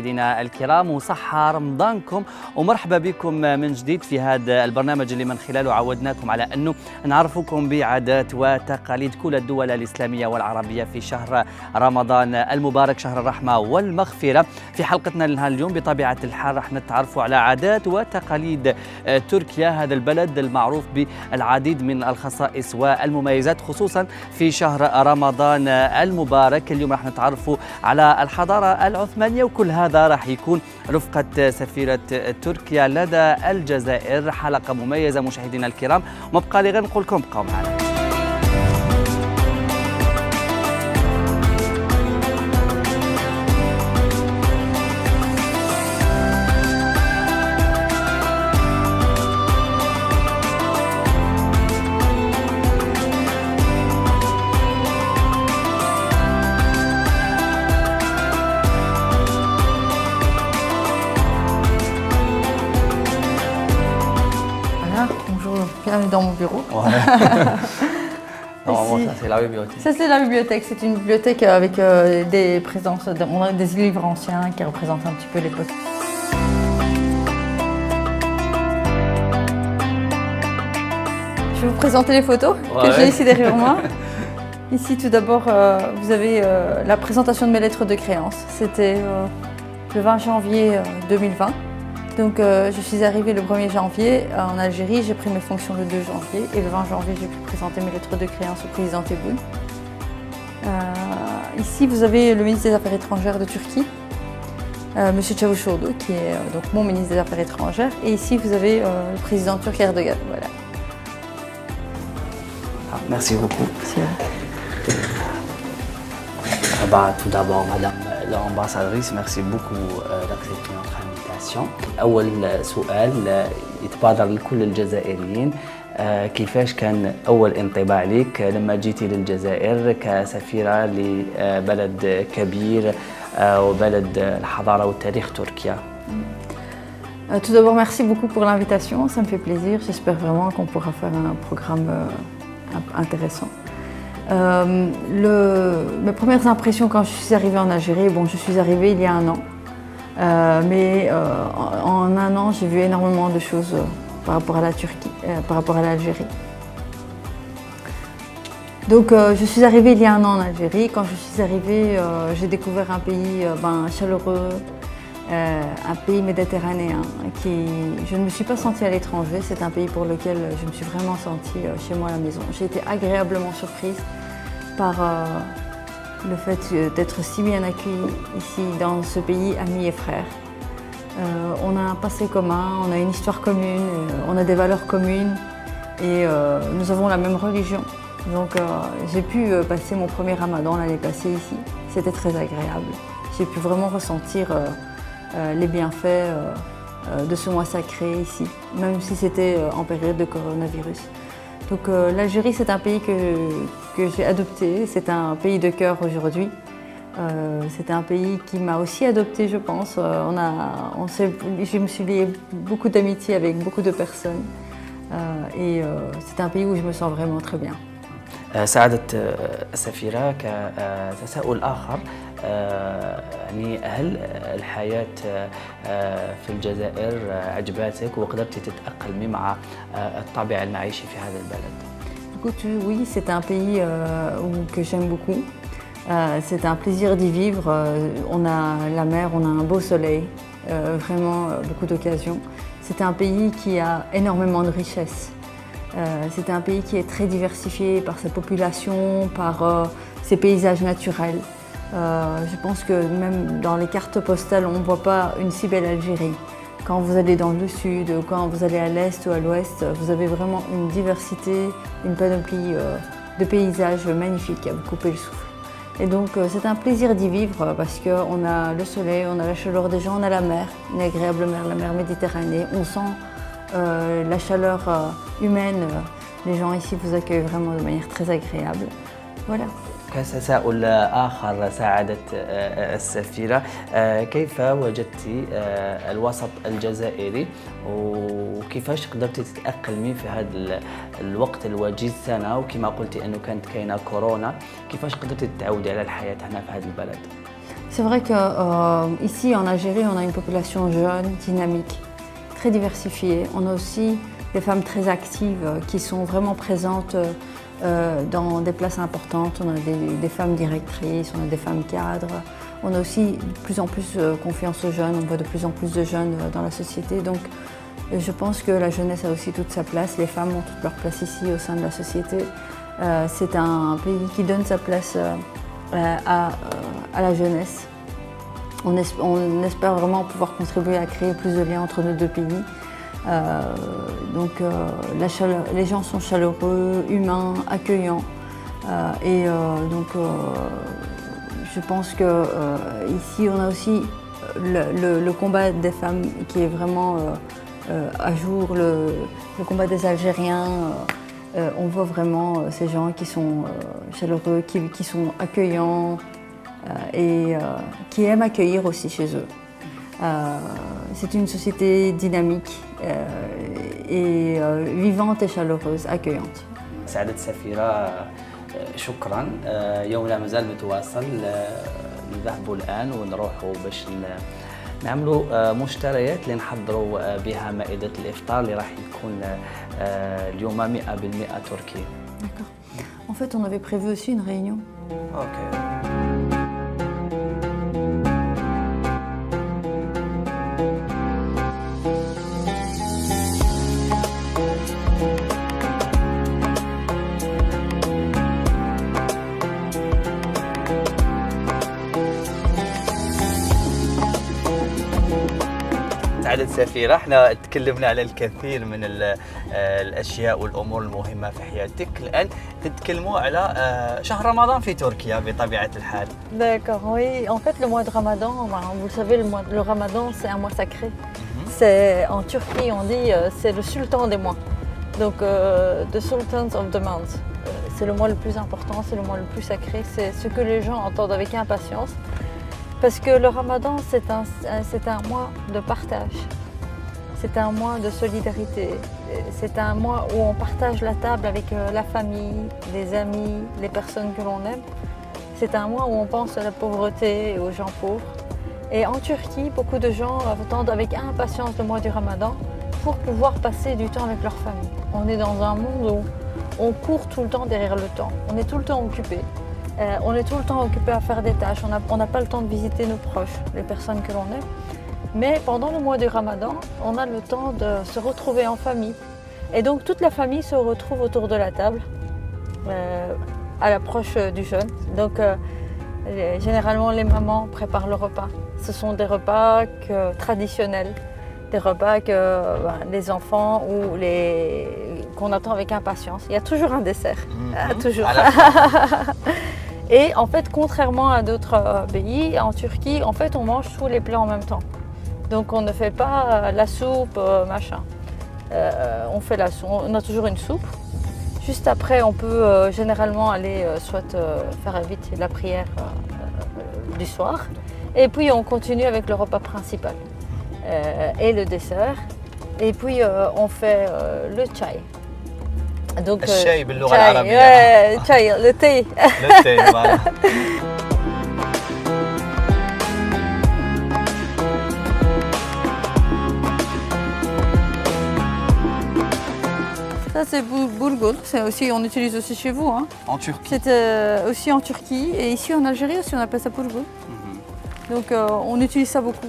مشاهدينا الكرام، وصحة رمضانكم ومرحبا بكم من جديد في هذا البرنامج اللي من خلاله عودناكم على أنه نعرفكم بعادات وتقاليد كل الدول الإسلامية والعربية في شهر رمضان المبارك، شهر الرحمة والمغفرة. في حلقتنا اليوم بطبيعة الحال رح نتعرفوا على عادات وتقاليد تركيا، هذا البلد المعروف بالعديد من الخصائص والمميزات خصوصا في شهر رمضان المبارك. اليوم رح نتعرفوا على الحضارة العثمانية، وكل هذا رح يكون رفقة سفيرة تركيا لدى الجزائر. حلقة مميزة مشاهدينا الكرام، وما بقى لي غير نقول لكم بقوا معنا. Bienvenue dans mon bureau. Ouais. Normalement, ça c'est la bibliothèque. Ça c'est la bibliothèque. C'est une bibliothèque avec des présences, on a des livres anciens qui représentent un petit peu l'époque. Je vais vous présenter les photos que j'ai ici derrière moi. Ici tout d'abord, vous avez la présentation de mes lettres de créance. C'était le 20 janvier 2020. Donc je suis arrivée le 1er janvier en Algérie, j'ai pris mes fonctions le 2 janvier et le 20 janvier j'ai pu présenter mes lettres de créance au président Tebboune. Ici vous avez le ministre des Affaires étrangères de Turquie, M. Çavuşoğlu, qui est donc mon ministre des Affaires étrangères, et ici vous avez le président turc Erdogan. Voilà. Merci beaucoup. Merci. Tout d'abord, Madame l'ambassadrice, merci beaucoup d'accepter notre invitation. أول سؤال يتبادر لكل الجزائريين، كيفاش كان أول انطباع لك لما جيتي للجزائر كسفيرة لبلد كبير وبلد الحضارة والتاريخ تركيا؟ Tout d'abord, merci beaucoup pour l'invitation, ça me fait plaisir. J'espère vraiment qu'on pourra faire un programme intéressant. Mes premières impressions quand je suis arrivée en Algérie, bon, je suis arrivée il y a un an, mais en un an j'ai vu énormément de choses par rapport à la Turquie, par rapport à l'Algérie. Donc je suis arrivée il y a un an en Algérie. Quand je suis arrivée, j'ai découvert un pays chaleureux, un pays méditerranéen je ne me suis pas sentie à l'étranger. C'est un pays pour lequel je me suis vraiment sentie chez moi à la maison. J'ai été agréablement surprise par le fait d'être si bien accueillie ici dans ce pays, amis et frères. On a un passé commun, on a une histoire commune, on a des valeurs communes et nous avons la même religion. Donc j'ai pu passer mon premier ramadan l'année passée ici. C'était très agréable. J'ai pu vraiment ressentir les bienfaits de ce mois sacré ici, même si c'était en période de coronavirus. Donc l'Algérie, c'est un pays que j'ai adopté, c'est un pays de cœur aujourd'hui. C'est un pays qui m'a aussi adopté, je pense. Je me suis liée beaucoup d'amitié avec beaucoup de personnes et c'est un pays où je me sens vraiment très bien. سعادة السفيرة، كتساؤل آخر، يعني هل الحياة في الجزائر عجباتك وقدرتي تتأقلمي مع الطابع المعيشي في هذا البلد؟ Écoute, oui, c'est un pays que j'aime beaucoup. C'est un plaisir d'y vivre. On a la mer, on a un beau soleil, vraiment beaucoup d'occasions. C'est un pays qui a énormément de richesses. C'est un pays qui est très diversifié par sa population, par ses paysages naturels. Je pense que même dans les cartes postales, on ne voit pas une si belle Algérie. Quand vous allez dans le sud, quand vous allez à l'est ou à l'ouest, vous avez vraiment une diversité, une panoplie de paysages magnifiques à vous couper le souffle. Et donc c'est un plaisir d'y vivre parce qu'on a le soleil, on a la chaleur des gens, on a la mer, une agréable mer, la mer Méditerranée. On sent la chaleur humaine. Les gens ici vous accueillent vraiment de manière très agréable. Voilà. كتساؤل آخر سعادة السفيرة، كيف وجدت الوسط الجزائري وكيفاش قدرتي تتأقلمي في هذا الوقت الوجيز سنة، وكما قلتي أنه كانت كاينة كورونا، كيفاش قدرتي تتعودي على الحياة هنا في هذا البلد؟ C'est vrai qu'ici en Algérie, on a une population jeune, dynamique, très diversifiée. On a aussi des femmes très actives qui sont vraiment présentes dans des places importantes. On a des femmes directrices, on a des femmes cadres. On a aussi de plus en plus confiance aux jeunes, on voit de plus en plus de jeunes dans la société. Donc je pense que la jeunesse a aussi toute sa place, les femmes ont toute leur place ici au sein de la société. C'est un pays qui donne sa place à la jeunesse. On espère vraiment pouvoir contribuer à créer plus de liens entre nos deux pays. Les gens sont chaleureux, humains, accueillants. Je pense qu'ici, on a aussi le combat des femmes qui est vraiment à jour, le combat des Algériens. On voit vraiment ces gens qui sont chaleureux, qui sont accueillants et qui aiment accueillir aussi chez eux. C'est une société dynamique et vivante et chaleureuse, accueillante. سعادة السفيرة شكرا. يومنا مازال متواصل. نذهبوا الآن ونروحوا باش نعملوا مشتريات اللي نحضروا بها مائدة الإفطار اللي راح يكون اليوم 100% تركي. D'accord. En fait, on avait prévu aussi une réunion. اوكي. سعادة السفيرة، احنا تكلمنا على الكثير من الأشياء والأمور المهمة في حياتك. الآن تتكلموا على شهر رمضان في تركيا بطبيعة الحال. D'accord, oui. En fait, le mois de Ramadan, vous le savez, le Ramadan, c'est un mois sacré. En Turquie, on dit c'est le sultan des mois. Donc, the sultans of the month. C'est le mois le plus important, c'est le mois le plus sacré. C'est ce que les gens entendent avec impatience. Parce que le Ramadan, c'est un mois de partage. C'est un mois de solidarité. C'est un mois où on partage la table avec la famille, les amis, les personnes que l'on aime. C'est un mois où on pense à la pauvreté et aux gens pauvres. Et en Turquie, beaucoup de gens attendent avec impatience le mois du Ramadan pour pouvoir passer du temps avec leur famille. On est dans un monde où on court tout le temps derrière le temps. On est tout le temps occupé. On est tout le temps occupé à faire des tâches. On n'a pas le temps de visiter nos proches, les personnes que l'on aime. Mais pendant le mois du Ramadan, on a le temps de se retrouver en famille. Et donc toute la famille se retrouve autour de la table à l'approche du jeûne. Donc généralement les mamans préparent le repas. Ce sont des repas traditionnels, des repas que les enfants ou qu'on attend avec impatience. Il y a toujours un dessert, toujours. Et en fait, contrairement à d'autres pays, en Turquie, en fait, on mange tous les plats en même temps. Donc on ne fait pas la soupe, machin. On a toujours une soupe. Juste après, on peut généralement aller soit faire vite la prière du soir. Et puis on continue avec le repas principal et le dessert. Et puis on fait le chai. Donc الشاي باللغة العربية. chai, le thé. Le thé, voilà. Ça c'est boulgour, on utilise aussi chez vous. Hein. En Turquie. C'est aussi en Turquie et ici en Algérie aussi on appelle ça boulgour. Donc on utilise ça beaucoup.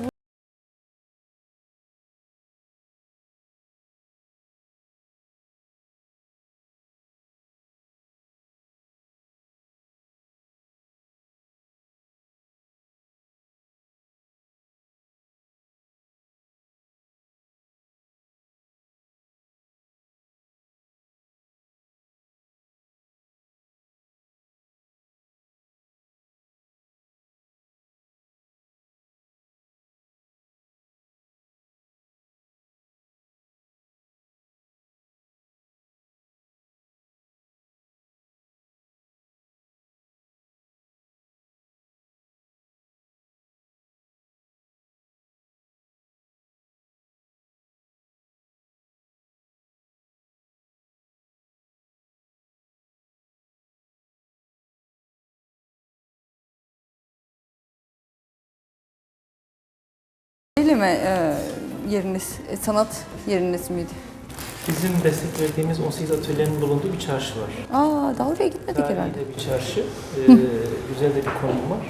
Öyle mi? Yeriniz, sanat yeriniz miydi? Bizim destek verdiğimiz 18 atölyenin bulunduğu bir çarşı var. Aa, daha oraya gitmedik herhalde. Tarihi bir çarşı, güzel de bir konum var.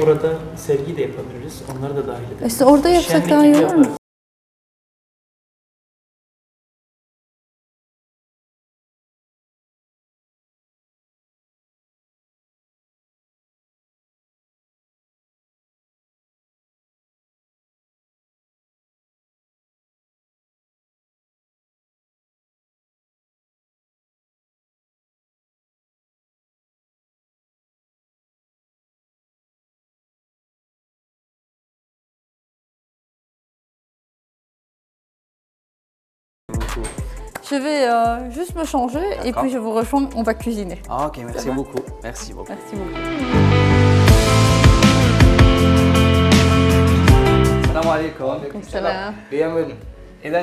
Orada sergi de yapabiliriz, onları da dahil ederiz. İşte orada yapsak daha iyi olur mu? Je vais juste me changer et puis je vous rejoins, on va cuisiner. Ah, ok, merci beaucoup. Merci beaucoup. Merci beaucoup. السلام عليكم. السلام. إذا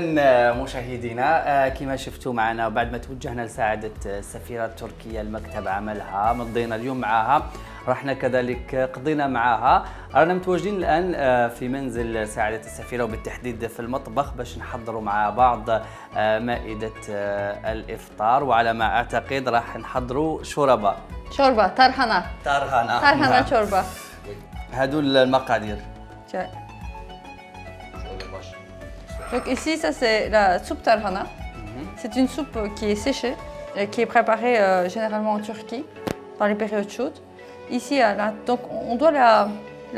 مشاهدينا كما شفتوا معنا بعد ما توجهنا لساعدة السفيرة التركية المكتب عملها مضينا اليوم معها رحنا كذلك قضينا معها رانا متواجدين الآن في منزل ساعدة السفيرة وبالتحديد في المطبخ باش نحضروا مع بعض مائدة الإفطار وعلى ما أعتقد راح نحضروا شوربة Çorba, tarhana. tarhana Tarhana çorba. هادو المقادير. Donc ici, ça c'est la soupe tarhana. C'est une soupe qui est séchée, qui est préparée généralement en Turquie, dans les périodes chaudes. Ici, donc on doit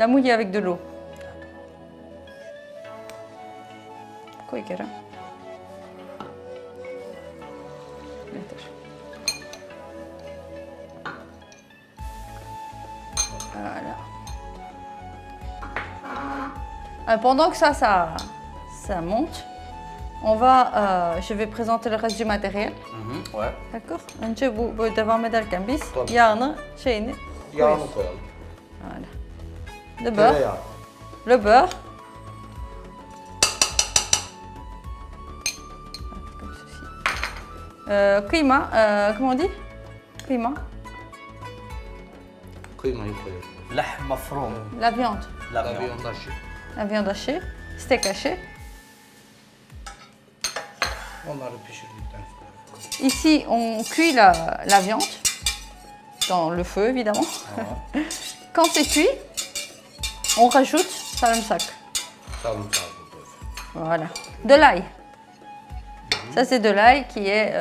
la mouiller avec de l'eau. Koy Kerem. Voilà. Pendant que ça monte, je vais présenter le reste du matériel. Ouais. D'accord. Önce bu devam ederken biz yağını Yağını koyalım. Voilà. Le beurre. Tereyağı. Le beurre. Comme ceci. Kıyma. Comment on dit? Kıyma. Kıymayı koyalım. لحم مفروم. La viande. لا Tabii ondan şey. La viande hachée. Steak haché. Onları pişirdikten sonra. Ici, on cuit la viande dans le feu, évidemment. Quand c'est cuit, on rajoute sarımsak. Sarımsağı koyuyoruz. Voilà. De l'ail. Ça, c'est de l'ail qui est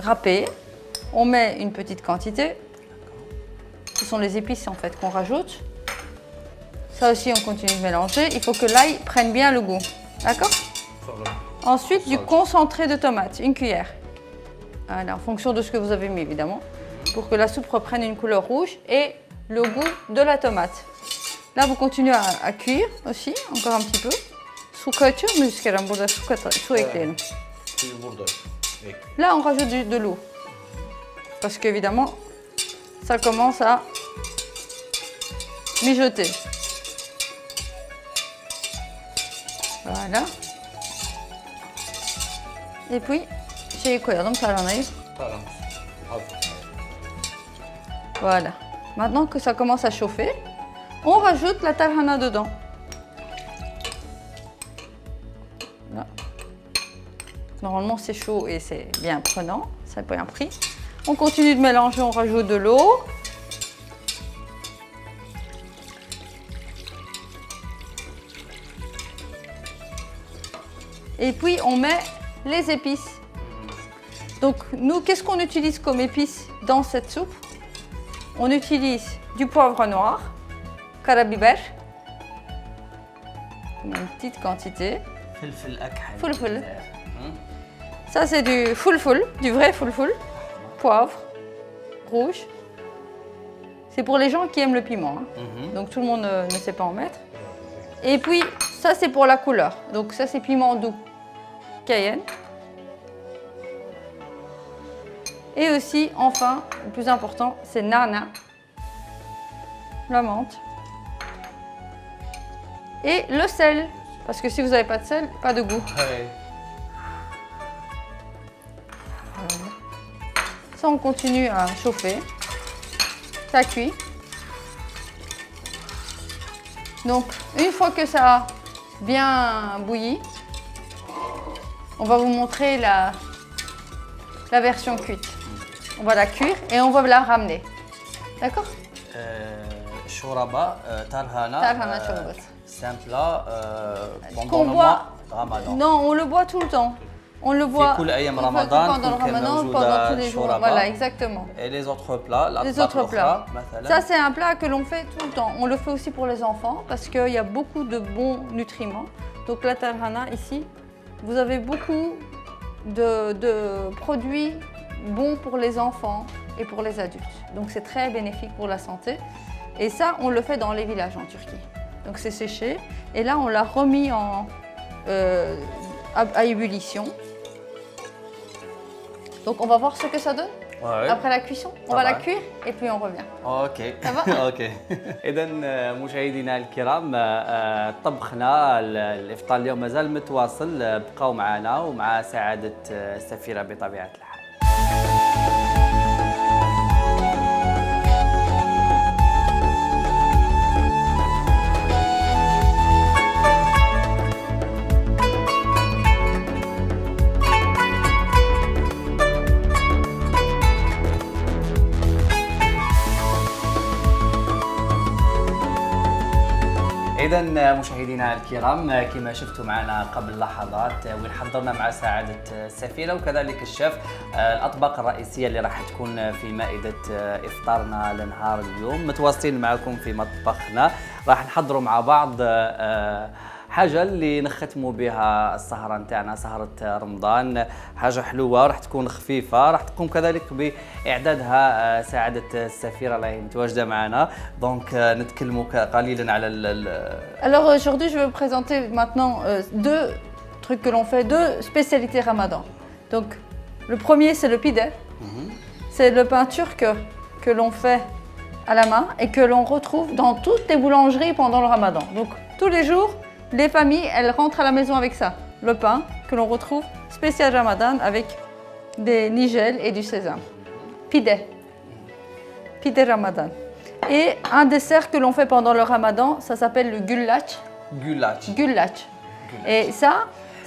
râpé. On met une petite quantité. Ce sont les épices en fait qu'on rajoute. Ça aussi, on continue de mélanger. Il faut que l'ail prenne bien le goût. D'accord? Sonra Ensuite, du concentré de tomate, une cuillère. Voilà, en fonction de ce que vous avez mis, évidemment. Pour que la soupe reprenne une couleur rouge et le goût de la tomate. Là, vous continuez à cuire aussi, encore un petit peu. Su katıyor muyuz Kerem? Burada su ekleyelim. suyu burada. Là, on rajoute de l'eau. Parce qu'évidemment, ça commence à mijoter. Voilà. Et puis, şeyi koyalım, tarhanayı. Taramız. Hazır. Voilà. Maintenant que ça commence à chauffer, on rajoute la tarhana dedans. Voilà. Normalement, c'est chaud et c'est bien prenant, ça a bien pris. On continue de mélanger, on rajoute de l'eau. Et puis, on met les épices. Donc, nous, qu'est-ce qu'on utilise comme épices dans cette soupe? On utilise du poivre noir, karabiber, une petite quantité. فلفل أكحل. فلفل. Ça, c'est du fulful, du vrai fulful, poivre rouge. C'est pour les gens qui aiment le piment. Donc, tout le monde ne sait pas en mettre. Et puis, ça, c'est pour la couleur. Donc, ça, c'est piment doux, cayenne. Et aussi, enfin, le plus important, c'est nana, la menthe. Et le sel. Parce que si vous n'avez pas de sel, pas de goût. Ouais. Voilà. Ça, on continue à chauffer. Ça cuit. Donc, une fois que ça a bien bouilli, on va vous montrer la version cuite. On va la cuire et on va la ramener. D'accord? شوربة ترهانة ترهانة شوربة. c'est un plat Qu'on pendant le boit. mois Ramadan. Non, on le boit tout le temps. On le boit كل أيام pendant رمضان le تكون ramadan, موجودة pendant tous les jours. شوربة. Voilà, exactement. Et les autres plats, Les الأطباق autres plats. الأخرى مثلا. Ça, c'est un plat que l'on fait tout le temps. On le fait aussi pour les enfants parce qu'il y a beaucoup de bons nutriments. Donc la tarhana, ici, vous avez beaucoup de produits bons pour les enfants et pour les adultes. Donc c'est très bénéfique pour la santé. Et ça, on le fait dans les villages en Turquie. Donc c'est séché. Et là, on l'a remis à ébullition. Donc on va voir ce que ça donne Ouais. après la cuisson. On va la cuire et puis on revient. اوكي Ça va اوكي اذا مشاهدينا الكرام طبخنا الافطار اليوم مازال متواصل بقاو معنا ومع سعاده السفيره بطبيعه الحال. إذا مشاهدينا الكرام كما شفتوا معنا قبل لحظات وين حضرنا مع سعادة السفيرة وكذلك الشيف الأطباق الرئيسية اللي راح تكون في مائدة إفطارنا لنهار اليوم. متواصلين معكم في مطبخنا، راح نحضروا مع بعض حاجة اللي نختموا بها السهرة نتاعنا، سهرة رمضان. حاجة حلوة راح تكون خفيفة، راح تقوم كذلك بإعدادها سعادة السفيرة اللي متواجدة معنا. دونك نتكلموا قليلا على Alors aujourd'hui, je vais vous présenter maintenant deux trucs que l'on fait, deux spécialités ramadan. Donc le premier, c'est le pide. C'est le pain turc que l'on fait à la main et que l'on retrouve dans toutes les boulangeries pendant le ramadan. Donc tous les jours, les familles, elles rentrent à la maison avec ça. Le pain que l'on retrouve spécial ramadan avec des nigelles et du sésame. Pide. Pide ramadan. Et un dessert que l'on fait pendant le ramadan, ça s'appelle le gullaç. Gullaç. Gullaç. Et ça,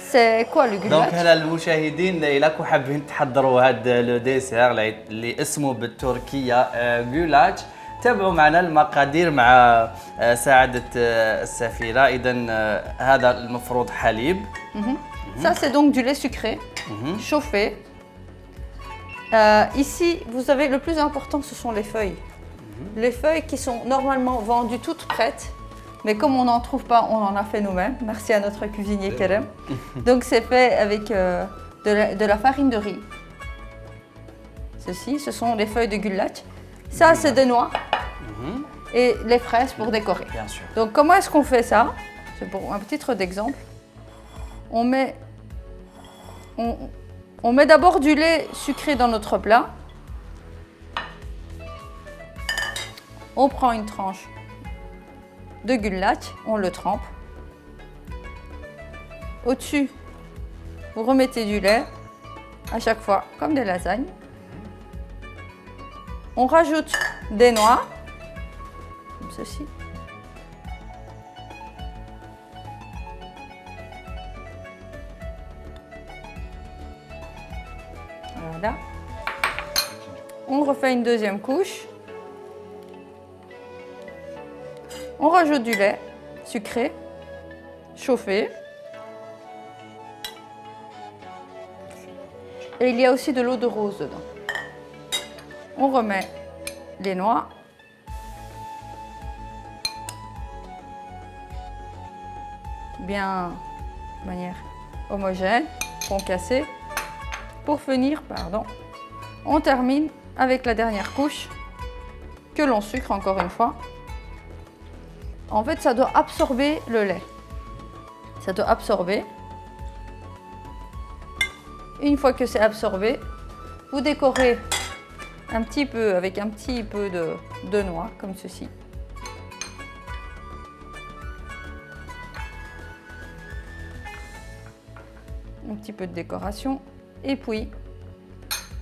c'est quoi le دونك gullaç? هلا المشاهدين إلا كنتوا حابين تحضروا هذا لو ديسير اللي اسمه بالتركية جولاج، تابعوا معنا المقادير مع سعادة السفيرة. إذا هذا المفروض حليب. Ça, c'est donc du lait sucré, chauffé. Ici, vous avez le plus important, ce sont les feuilles. Les feuilles qui sont normalement vendues toutes prêtes, mais comme on n'en trouve pas, on en a fait nous-mêmes. Merci à notre cuisinier Kerem. Donc, c'est fait avec de la farine de riz. Ceci, ce sont les feuilles de gullaç. Ça, c'est des noix et les fraises pour décorer. Bien sûr. Donc, comment est-ce qu'on fait ça? C'est pour un titre d'exemple. On met d'abord du lait sucré dans notre plat. On prend une tranche de gullaç, on le trempe. Au-dessus, vous remettez du lait, à chaque fois, comme des lasagnes. On rajoute des noix, comme ceci. Voilà. On refait une deuxième couche. On rajoute du lait sucré, chauffé. Et il y a aussi de l'eau de rose dedans. On remet les noix. Bien de manière homogène, concassée. Pour finir, on termine avec la dernière couche que l'on sucre encore une fois. En fait, ça doit absorber le lait. Ça doit absorber. Une fois que c'est absorbé, vous décorez un petit peu avec un petit peu de noix, comme ceci. Un petit peu de décoration. Et puis,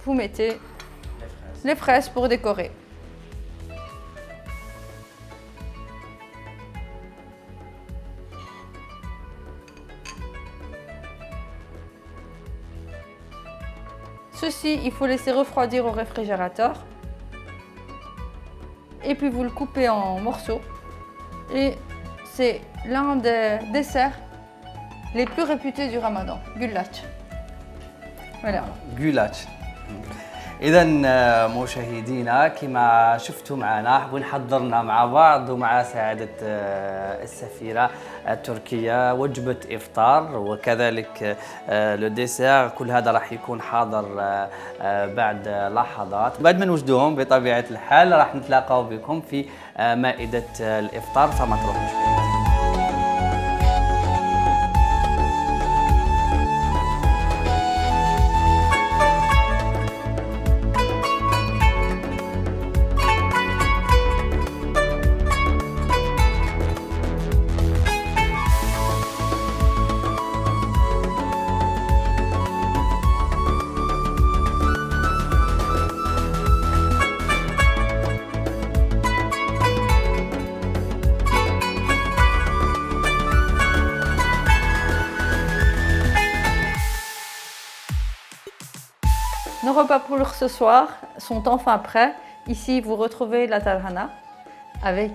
vous mettez les fraises pour décorer. Ceci, il faut laisser refroidir au réfrigérateur. Et puis vous le coupez en morceaux. Et c'est l'un des desserts les plus réputés du Ramadan, Gulaç. Voilà. جولاش. إذا مشاهدينا كما شفتوا معنا حابين حضرنا مع بعض ومع سعادة السفيرة التركية وجبة إفطار وكذلك لو ديسير. كل هذا راح يكون حاضر بعد لحظات. بعد ما نوجدوهم بطبيعة الحال راح نتلاقاو بكم في مائدة الإفطار فما تروحوش. Nos repas pour ce soir sont enfin prêts. Ici, vous retrouvez la tarhana avec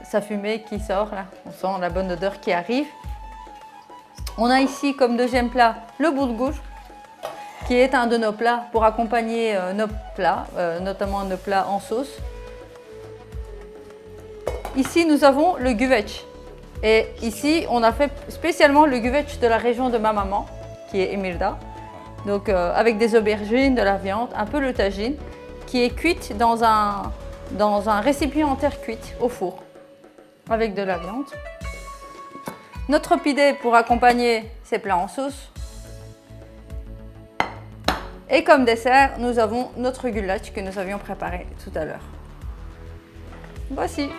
sa fumée qui sort. Là. On sent la bonne odeur qui arrive. On a ici comme deuxième plat le boulgour, qui est un de nos plats pour accompagner nos plats, notamment nos plats en sauce. Ici, nous avons le güveç. Et ici, on a fait spécialement le güveç de la région de ma maman, qui est Emirdağ. Donc avec des aubergines, de la viande, un peu le tagine, qui est cuite dans un récipient en terre cuite au four, avec de la viande. Notre pide pour accompagner ces plats en sauce. Et comme dessert, nous avons notre gulaç que nous avions préparé tout à l'heure. Voici.